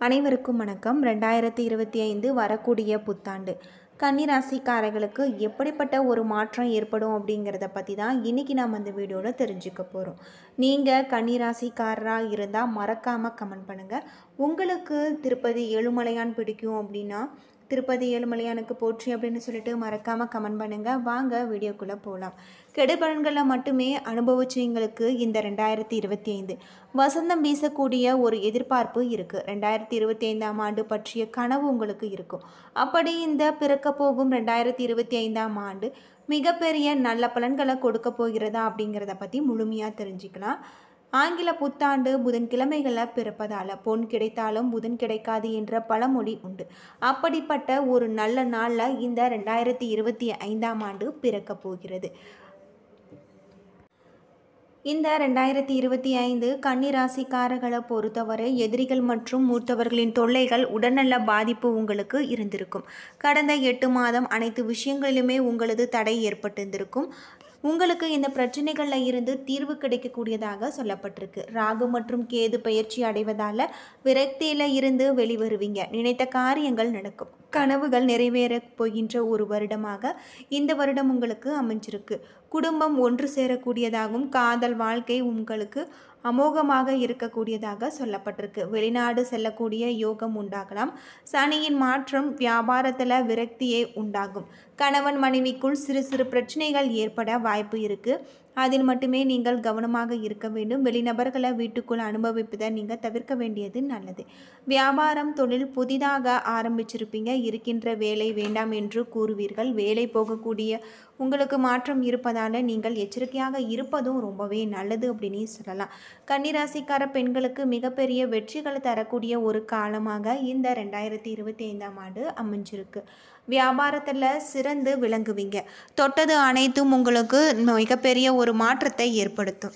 அனைவருக்கும் வணக்கம். 2025 வரக்கூடிய புத்தாண்டு கன்னிராசிக்காரர்களுக்கு எப்படிப்பட்ட ஒரு மாற்றம் ஏற்படும் அப்படிங்கிறத பற்றி தான் இன்றைக்கி நாம் அந்த வீடியோவில் தெரிஞ்சுக்க போகிறோம். நீங்கள் கன்னிராசிக்காரராக இருந்தால் மறக்காமல் கமெண்ட் பண்ணுங்கள். உங்களுக்கு திருப்பதி ஏழுமலையான் பிடிக்கும் அப்படின்னா திருப்பதி ஏழுமலையானுக்கு போற்றி அப்படின்னு சொல்லிட்டு மறக்காமல் கமெண்ட் பண்ணுங்கள். வாங்க வீடியோக்குள்ளே போகலாம். கெடுபலன்களை மட்டுமே அனுபவிச்சவங்களுக்கு இந்த 2025 வசந்தம் வீசக்கூடிய ஒரு எதிர்பார்ப்பு இருக்குது. 2025ஆம் ஆண்டு பற்றிய கனவு உங்களுக்கு இருக்கும். அப்படி இந்த பிறக்க போகும் 2025ஆம் ஆண்டு மிகப்பெரிய நல்ல பலன்களை கொடுக்க போகிறதா அப்படிங்கிறத பற்றி முழுமையாக தெரிஞ்சுக்கலாம். ஆங்கில புத்தாண்டு புதன்கிழமைகளில் பிறப்பதால் பொன் கிடைத்தாலும் புதன் கிடைக்காது என்ற பழமொழி உண்டு. அப்படிப்பட்ட ஒரு நல்ல நாளில் இந்த 2025ஆம் ஆண்டு பிறக்க போகிறது. இந்த 2025 கன்னிராசிக்காரர்களை பொறுத்தவரை எதிரிகள் மற்றும் மூத்தவர்களின் தொல்லைகள் உடல்நல பாதிப்பு உங்களுக்கு இருந்திருக்கும். கடந்த 8 மாதம் அனைத்து விஷயங்களிலுமே உங்களது தடை ஏற்பட்டிருந்திருக்கும். உங்களுக்கு இந்த பிரச்சனைகளில் இருந்து தீர்வு கிடைக்கக்கூடியதாக சொல்லப்பட்டிருக்கு. ராகு மற்றும் கேது பயிற்சி அடைவதால் விரக்தியில் இருந்து வெளிவருவீங்க. நினைத்த காரியங்கள் நடக்கும். கனவுகள் நிறைவேறப் போகின்ற ஒரு வருடமாக இந்த வருடம் உங்களுக்கு அமைஞ்சிருக்கு. குடும்பம் ஒன்று சேரக்கூடியதாகவும் காதல் வாழ்க்கை உங்களுக்கு அமோகமாக இருக்கக்கூடியதாக சொல்லப்பட்டிருக்கு. வெளிநாடு செல்லக்கூடிய யோகம் உண்டாகலாம். சனியின் மாற்றம் வியாபாரத்தில் விரக்தியே உண்டாகும். கணவன் மனைவிக்குள் சிறு சிறு பிரச்சனைகள் ஏற்பட வாய்ப்பு இருக்குது. அதில் மட்டுமே நீங்கள் கவனமாக இருக்க வேண்டும். வெளிநபர்களை வீட்டுக்குள் அனுபவிப்பதை நீங்கள் தவிர்க்க வேண்டியது நல்லது. வியாபாரம் தொழில் புதிதாக ஆரம்பிச்சிருப்பீங்க. இருக்கின்ற வேலை வேண்டாம் என்று கூறுவீர்கள். வேலை போகக்கூடிய உங்களுக்கு மாற்றம் இருப்பதால் நீங்கள் எச்சரிக்கையாக இருப்பதும் ரொம்பவே நல்லது அப்படின்னு சொல்லலாம். கன்னிராசிக்கார பெண்களுக்கு மிகப்பெரிய வெற்றிகளை தரக்கூடிய ஒரு காலமாக இந்த 2025ஆம் ஆண்டு அமைஞ்சிருக்கு. வியாபாரத்தில் சிறந்து விளங்குவீங்க. தொட்டது அனைத்தும் உங்களுக்கு மிகப்பெரிய ஒரு மாற்றத்தை ஏற்படுத்தும்.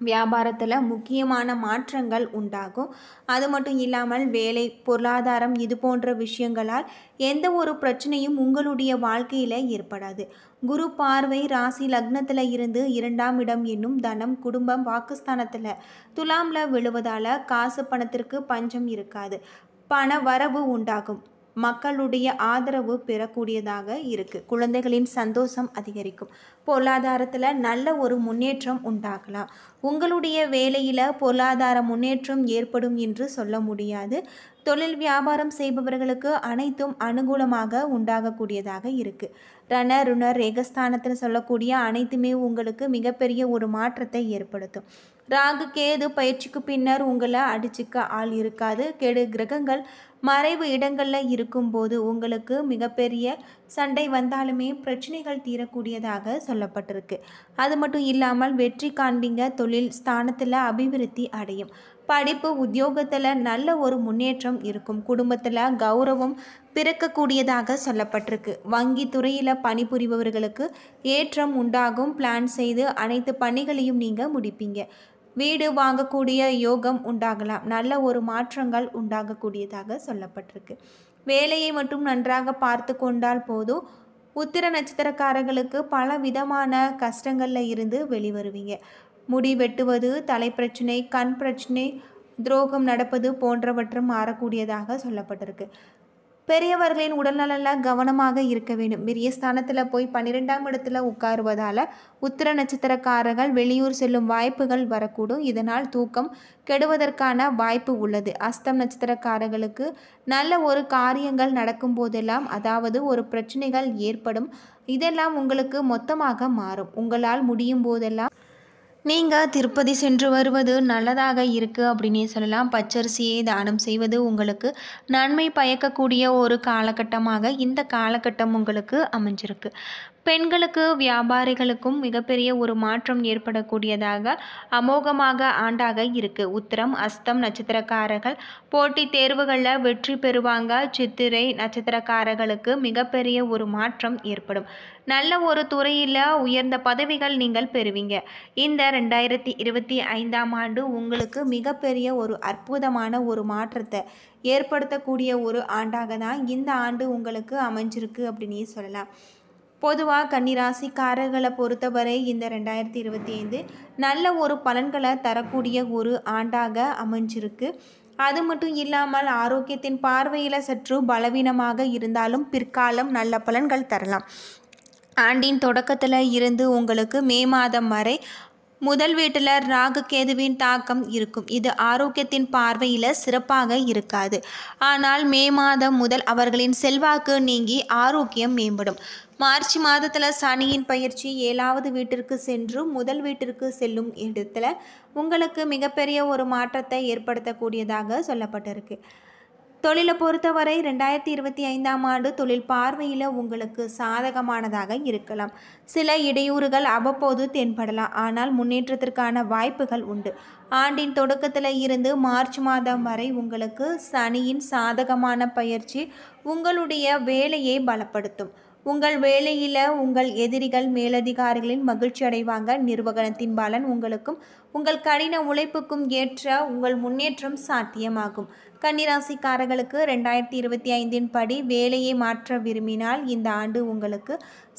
வியாபாரத்தில் முக்கியமான மாற்றங்கள் உண்டாகும். அது மட்டும் இல்லாமல் வேலை பொருளாதாரம் இது போன்ற விஷயங்களால் எந்த ஒரு பிரச்சனையும் உங்களுடைய வாழ்க்கையில் ஏற்படாது. குரு பார்வை ராசி லக்னத்தில் இருந்து 2ஆம் இடம் என்னும் தனம் குடும்பம் வாக்குஸ்தானத்தில் துலாமில் விழுவதால் காசு பணத்திற்கு பஞ்சம் இருக்காது. பண வரவு உண்டாகும். மக்களுடைய ஆதரவு பெறக்கூடியதாக இருக்குது. குழந்தைகளின் சந்தோஷம் அதிகரிக்கும். பொருளாதாரத்தில் நல்ல ஒரு முன்னேற்றம் உண்டாகலாம். உங்களுடைய வேலையில் பொருளாதார முன்னேற்றம் ஏற்படும் என்று சொல்ல முடியாது. தொழில் வியாபாரம் செய்பவர்களுக்கு அனைத்தும் அனுகூலமாக உண்டாகக்கூடியதாக இருக்குது. ரண ருணர் ரேகஸ்தானத்தில் சொல்லக்கூடிய அனைத்துமே உங்களுக்கு மிகப்பெரிய ஒரு மாற்றத்தை ஏற்படுத்தும். ராகு கேது பயிற்சிக்கு பின்னர் உங்களை அடிச்சுக்க ஆள் இருக்காது. கெடு கிரகங்கள் மறைவு இடங்களில் இருக்கும்போது உங்களுக்கு மிகப்பெரிய சண்டை வந்தாலுமே பிரச்சனைகள் தீரக்கூடியதாக சொல்லப்பட்டிருக்கு. அது மட்டும் இல்லாமல் வெற்றி காண்பீங்க. தொழில் ஸ்தானத்தில் அபிவிருத்தி அடையும். படிப்பு உத்தியோகத்தில் நல்ல ஒரு முன்னேற்றம் இருக்கும். குடும்பத்தில் கௌரவம் பிறக்கக்கூடியதாக சொல்லப்பட்டிருக்கு. வங்கி துறையில் பணிபுரிபவர்களுக்கு ஏற்றம் உண்டாகும். பிளான் செய்து அனைத்து பணிகளையும் நீங்கள் முடிப்பீங்க. வீடு வாங்கக்கூடிய யோகம் உண்டாகலாம். நல்ல ஒரு மாற்றங்கள் உண்டாகக்கூடியதாக சொல்லப்பட்டிருக்கு. வேலையை மட்டும் நன்றாக பார்த்து கொண்டால் போதும். உத்திர நட்சத்திரக்காரர்களுக்கு பல விதமான கஷ்டங்களில் இருந்து வெளிவருவீங்க. முடி வெட்டுவது, தலைப்பிரச்சனை, கண் பிரச்சனை, துரோகம் நடப்பது போன்றவற்றும் மாறக்கூடியதாக சொல்லப்பட்டிருக்கு. பெரியவர்களின் உடல்நலில் கவனமாக இருக்க வேண்டும். பெரிய ஸ்தானத்தில் போய் 12ஆம் இடத்துல உட்காருவதால் உத்திர நட்சத்திரக்காரர்கள் வெளியூர் செல்லும் வாய்ப்புகள் வரக்கூடும். இதனால் தூக்கம் கெடுவதற்கான வாய்ப்பு உள்ளது. அஸ்தம் நட்சத்திரக்காரர்களுக்கு நல்ல ஒரு காரியங்கள் நடக்கும் போதெல்லாம் அதாவது ஒரு பிரச்சனைகள் ஏற்படும். இதெல்லாம் உங்களுக்கு மொத்தமாக மாறும். உங்களால் முடியும் போதெல்லாம் நீங்கள் திருப்பதி சென்று வருவது நல்லதாக இருக்குது அப்படின்னே சொல்லலாம். பச்சரிசியை தானம் செய்வது உங்களுக்கு நன்மை பயக்கக்கூடிய ஒரு காலகட்டமாக இந்த காலகட்டம் உங்களுக்கு அமைஞ்சிருக்கு. பெண்களுக்கு வியாபாரிகளுக்கும் மிகப்பெரிய ஒரு மாற்றம் ஏற்படக்கூடியதாக அமோகமாக ஆண்டாக இருக்குது. உத்திரம் அஸ்தம் நட்சத்திரக்காரர்கள் போட்டி தேர்வுகளில் வெற்றி பெறுவாங்க. சித்திரை நட்சத்திரக்காரர்களுக்கு மிகப்பெரிய ஒரு மாற்றம் ஏற்படும். நல்ல ஒரு துறையில் உயர்ந்த பதவிகள் நீங்கள் பெறுவீங்க. இந்த 2025ஆம் ஆண்டு உங்களுக்கு மிகப்பெரிய ஒரு அற்புதமான ஒரு மாற்றத்தை ஏற்படுத்தக்கூடிய ஒரு ஆண்டாக தான் இந்த ஆண்டு உங்களுக்கு அமைஞ்சிருக்கு அப்படின்னே சொல்லலாம். பொதுவாக கன்னிராசிக்காரர்களை பொறுத்தவரை இந்த 2025 நல்ல ஒரு பலன்களை தரக்கூடிய ஒரு ஆண்டாக அமைஞ்சிருக்கு. அது மட்டும் இல்லாமல் ஆரோக்கியத்தின் பார்வையில் சற்று பலவீனமாக இருந்தாலும் பிற்காலம் நல்ல பலன்கள் தரலாம். ஆண்டின் தொடக்கத்தில் இருந்து உங்களுக்கு மே மாதம் வரை முதல் வீட்டில் ராகு கேதுவின் தாக்கம் இருக்கும். இது ஆரோக்கியத்தின் பார்வையில் சிறப்பாக இருக்காது. ஆனால் மே மாதம் முதல் அவர்களின் செல்வாக்கு நீங்கி ஆரோக்கியம் மேம்படும். மார்ச் மாதத்தில் சனியின் பயிற்சி 7வது வீட்டிற்கு சென்று முதல் வீட்டிற்கு செல்லும் இடத்துல உங்களுக்கு மிகப்பெரிய ஒரு மாற்றத்தை ஏற்படுத்தக்கூடியதாக சொல்லப்பட்டிருக்கு. தொழிலை பொறுத்தவரை 2025ஆம் ஆண்டு தொழில் பார்வையில் உங்களுக்கு சாதகமானதாக இருக்கலாம். சில இடையூறுகள் அவ்வப்போது தென்படலாம், ஆனால் முன்னேற்றத்திற்கான வாய்ப்புகள் உண்டு. ஆண்டின் தொடக்கத்தில் இருந்து மார்ச் மாதம் வரை உங்களுக்கு சனியின் சாதகமான பயிற்சி உங்களுடைய வேலையை பலப்படுத்தும். உங்கள் வேலையில் உங்கள் எதிரிகள் மேலதிகாரிகளின் மகிழ்ச்சி அடைவாங்க. நிர்வாகத்தின் பலன் உங்களுக்கும் உங்கள் கடின உழைப்புக்கும் ஏற்ற உங்கள் முன்னேற்றம் சாத்தியமாகும். கன்னிராசிக்காரர்களுக்கு 2025 படி வேலையை மாற்ற விரும்பினால் இந்த ஆண்டு உங்களுக்கு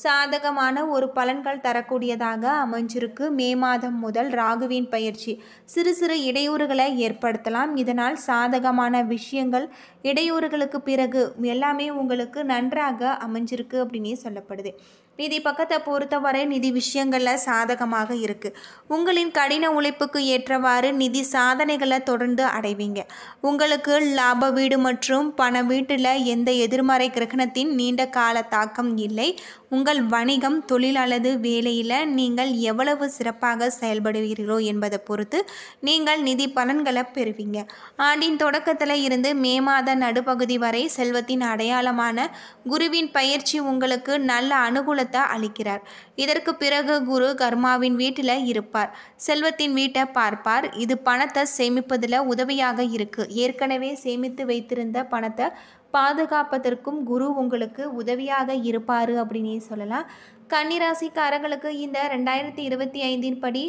சாதகமான ஒரு பலன்கள் தரக்கூடியதாக அமைஞ்சிருக்கு. மே மாதம் முதல் ராகுவின் பயிற்சி சிறு சிறு இடையூறுகளை ஏற்படுத்தலாம். இதனால் சாதகமான விஷயங்கள் இடையூறுகளுக்கு பிறகு எல்லாமே உங்களுக்கு நன்றாக அமைஞ்சிருக்கு அப்படின்னே சொல்லப்படுது. நிதி பக்கத்தை பொறுத்தவரை நிதி விஷயங்களில் சாதகமாக இருக்குது. உங்களின் கடின உழைப்புக்கு ஏற்றவாறு நிதி சாதனைகளை தொடர்ந்து அடைவீங்க. உங்களுக்கு லாப வீடு மற்றும் பண வீட்டில் எந்த எதிர்மறை கிரகணத்தின் நீண்ட கால தாக்கம் இல்லை. உங்கள் வணிகம், தொழில் அல்லது வேலையில் நீங்கள் எவ்வளவு சிறப்பாக செயல்படுவீர்களோ என்பதை பொறுத்து நீங்கள் நிதி பலன்களை பெறுவீங்க. ஆண்டின் தொடக்கத்தில் இருந்து மே மாத நடுப்பகுதி வரை செல்வத்தின் அடையாளமான குருவின் பயிற்சி உங்களுக்கு நல்ல அனுகூலத்தை அளிக்கிறார். இதற்கு பிறகு குரு கர்மாவின் வீட்டில் இருப்பார், செல்வத்தின் வீட்டை பார்ப்பார். இது பணத்தை சேமிப்பதில் உதவியாக இருக்கு. ஏற்கனவே சேமித்து வைத்திருந்த பணத்தை பாதுகாப்பதற்கும் குரு உங்களுக்கு உதவியாக இருப்பார் அப்படின்னே சொல்லலாம். கன்னிராசிக்காரர்களுக்கு இந்த 2025 படி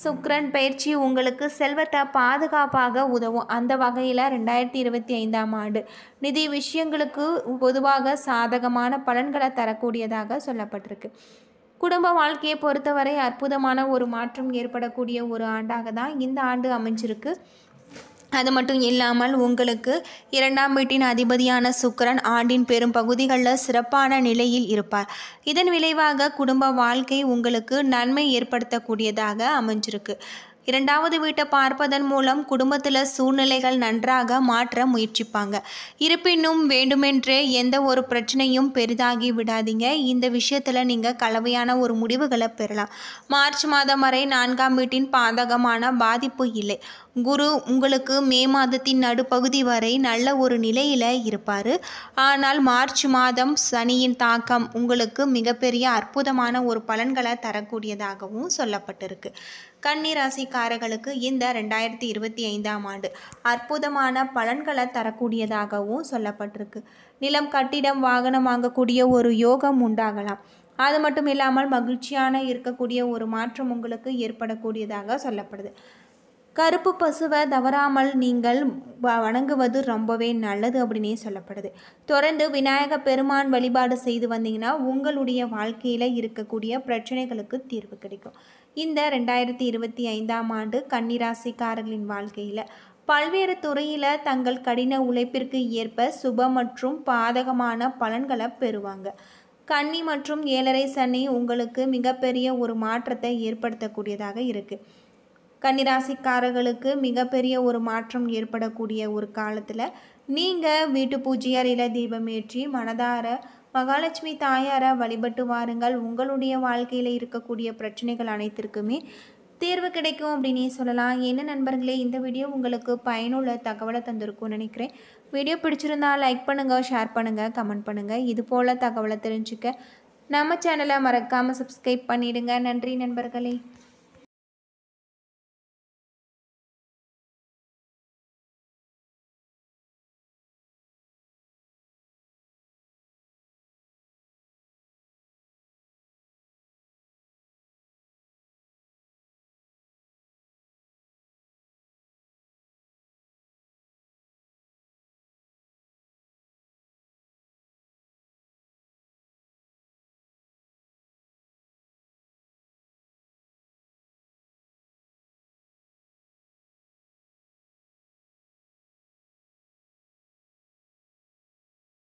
சுக்கிரன் பயிற்சி உங்களுக்கு செல்வத்தை பாதுகாப்பாக உதவும். அந்த வகையில் 2025ஆம் ஆண்டு நிதி விஷயங்களுக்கு பொதுவாக சாதகமான பலன்களை தரக்கூடியதாக சொல்லப்பட்டிருக்கு. குடும்ப வாழ்க்கையை பொறுத்தவரை அற்புதமான ஒரு மாற்றம் ஏற்படக்கூடிய ஒரு ஆண்டாக தான் இந்த ஆண்டு அமைஞ்சிருக்கு. அது மட்டும் இல்லாமல் உங்களுக்கு 2ஆம் வீட்டின் அதிபதியான சுக்கிரன் ஆண்டின் பெரும் பகுதிகளில் சிறப்பான நிலையில் இருப்பார். இதன் விளைவாக குடும்ப வாழ்க்கை உங்களுக்கு நன்மை ஏற்படுத்தக்கூடியதாக அமைஞ்சிருக்கு. 2வது வீட்டை பார்ப்பதன் மூலம் குடும்பத்தில் சூழ்நிலைகள் நன்றாக மாற்ற முயற்சிப்பாங்க. இருப்பினும் வேண்டுமென்றே எந்த ஒரு பிரச்சனையும் பெரிதாகி விடாதீங்க. இந்த விஷயத்தில் நீங்கள் கலவையான ஒரு முடிவுகளை பெறலாம். மார்ச் மாதம் வரை 4ஆம் வீட்டின் பாதகமான பாதிப்பு இல்லை. குரு உங்களுக்கு மே மாதத்தின் நடுப்பகுதி வரை நல்ல ஒரு நிலையில் இருப்பார். ஆனால் மார்ச் மாதம் சனியின் தாக்கம் உங்களுக்கு மிகப்பெரிய அற்புதமான ஒரு பலன்களை தரக்கூடியதாகவும் சொல்லப்பட்டிருக்கு. கன்னிராசிக்காரர்களுக்கு இந்த 2025ஆம் ஆண்டு அற்புதமான பலன்களை தரக்கூடியதாகவும் சொல்லப்பட்டிருக்கு. நிலம், கட்டிடம், வாகனம் வாங்கக்கூடிய ஒரு யோகம் உண்டாகலாம். அது மட்டும் இல்லாமல் மகிழ்ச்சியான இருக்கக்கூடிய ஒரு மாற்றம் உங்களுக்கு ஏற்படக்கூடியதாக சொல்லப்படுது. கருப்பு பசுவை தவறாமல் நீங்கள் வணங்குவது ரொம்பவே நல்லது அப்படின்னே சொல்லப்படுது. தொடர்ந்து விநாயக பெருமான் வழிபாடு செய்து வந்தீங்கன்னா உங்களுடைய வாழ்க்கையில் இருக்கக்கூடிய பிரச்சனைகளுக்கு தீர்வு கிடைக்கும். இந்த 2025ஆம் ஆண்டு கன்னிராசிக்காரர்களின் வாழ்க்கையில் பல்வேறு துறையில் தங்கள் கடின உழைப்பிற்கு ஏற்ப சுப மற்றும் பாதகமான பலன்களை பெறுவாங்க. கன்னி மற்றும் 7.5 சனி உங்களுக்கு மிகப்பெரிய ஒரு மாற்றத்தை ஏற்படுத்தக்கூடியதாக இருக்குது. கன்னிராசிக்காரர்களுக்கு மிகப்பெரிய ஒரு மாற்றம் ஏற்படக்கூடிய ஒரு காலத்தில் நீங்கள் வீட்டு பூஜை அறையில் தீபமேற்றி மனதார மகாலட்சுமி தாயாரை வழிபட்டு வாருங்கள். உங்களுடைய வாழ்க்கையில் இருக்கக்கூடிய பிரச்சனைகள் அனைத்திற்குமே தீர்வு கிடைக்கும் அப்படின்னே சொல்லலாம். என்ன நண்பர்களே, இந்த வீடியோ உங்களுக்கு பயனுள்ள தகவலை தந்திருக்கும்னு நினைக்கிறேன். வீடியோ பிடிச்சிருந்தா லைக் பண்ணுங்கள், ஷேர் பண்ணுங்கள், கமெண்ட் பண்ணுங்கள். இது போல் தகவலை தெரிஞ்சுக்க நம்ம சேனலை மறக்காமல் சப்ஸ்கிரைப் பண்ணிவிடுங்க. நன்றி நண்பர்களே.